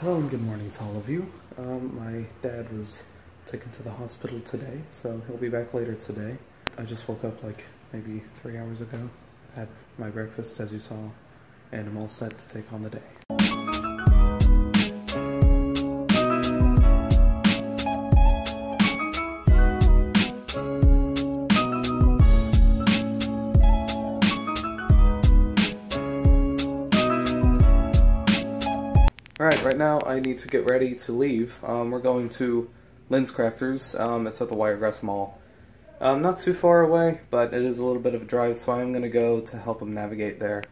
Hello and good morning to all of you. My dad was taken to the hospital today, so he'll be back later today. I just woke up like maybe 3 hours ago, had my breakfast as you saw, and I'm all set to take on the day. Alright, right now I need to get ready to leave. We're going to LensCrafters. It's at the Wiregrass Mall. Not too far away, but it is a little bit of a drive, so I'm going to go to help him navigate there.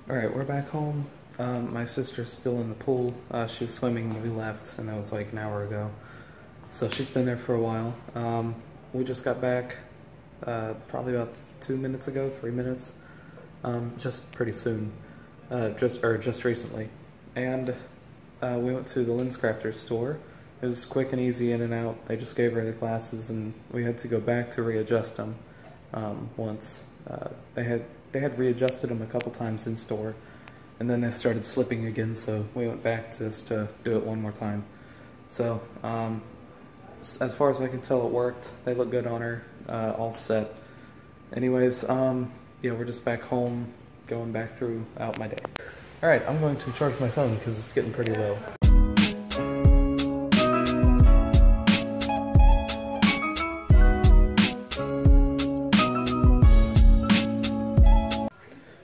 Alright, we're back home. My sister's still in the pool. She was swimming when we left, and that was like an hour ago. So she's been there for a while. We just got back probably about 2 minutes ago, 3 minutes. Just pretty soon. Just recently. And we went to the LensCrafters store. It was quick and easy in and out. They just gave her the glasses, and we had to go back to readjust them once. They had readjusted them a couple times in store, and then they started slipping again, so we went back just to do it one more time. So, as far as I can tell, it worked. They look good on her, all set. Anyways, yeah, we're just back home, going back throughout my day. Alright, I'm going to charge my phone because it's getting pretty low.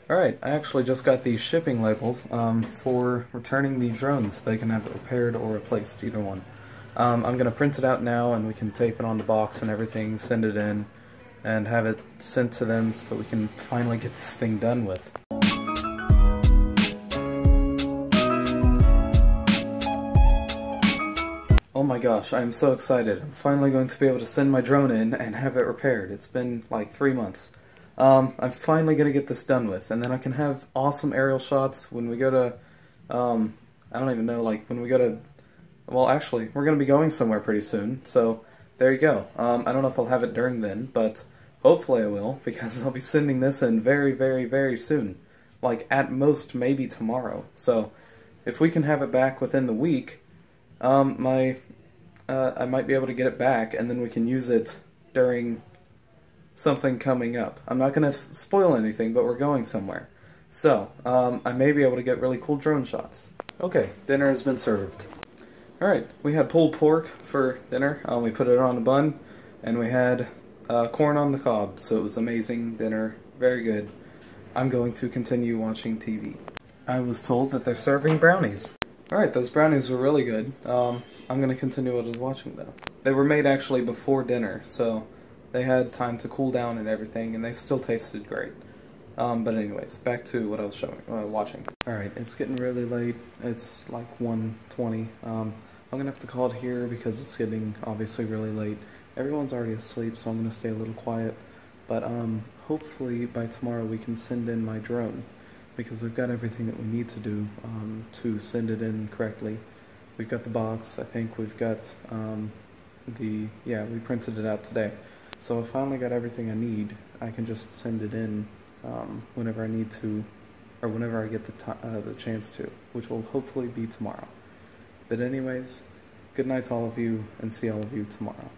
Alright, I actually just got the shipping label for returning the drones. They can have it repaired or replaced, either one. I'm going to print it out now, and we can tape it on the box and everything, send it in, and have it sent to them so that we can finally get this thing done with. Oh my gosh, I'm so excited. I'm finally going to be able to send my drone in and have it repaired. It's been like 3 months. I'm finally going to get this done with, and then I can have awesome aerial shots when we go to, I don't even know, like, when we go to, well, actually, we're going to be going somewhere pretty soon, so there you go. I don't know if I'll have it during then, but hopefully I will, because I'll be sending this in very, very, very soon. Like, at most, maybe tomorrow. So, if we can have it back within the week, I might be able to get it back, and then we can use it during something coming up. I'm not going to spoil anything, but we're going somewhere. So, I may be able to get really cool drone shots. Okay, dinner has been served. Alright, we had pulled pork for dinner. We put it on a bun, and we had corn on the cob, so it was amazing dinner. Very good. I'm going to continue watching TV. I was told that they're serving brownies. Alright, those brownies were really good. I'm going to continue what I was watching, though. They were made actually before dinner, so they had time to cool down and everything, and they still tasted great. But anyways, back to what I was watching. Alright, it's getting really late. It's like 1:20. I'm gonna have to call it here because it's getting obviously really late. Everyone's already asleep, so I'm gonna stay a little quiet. But hopefully by tomorrow we can send in my drone, because we've got everything that we need to do to send it in correctly. We've got the box. I think we've got we printed it out today. So I finally got everything I need. I can just send it in whenever I need to, or whenever I get the chance to, which will hopefully be tomorrow. But anyways, good night to all of you, and see all of you tomorrow.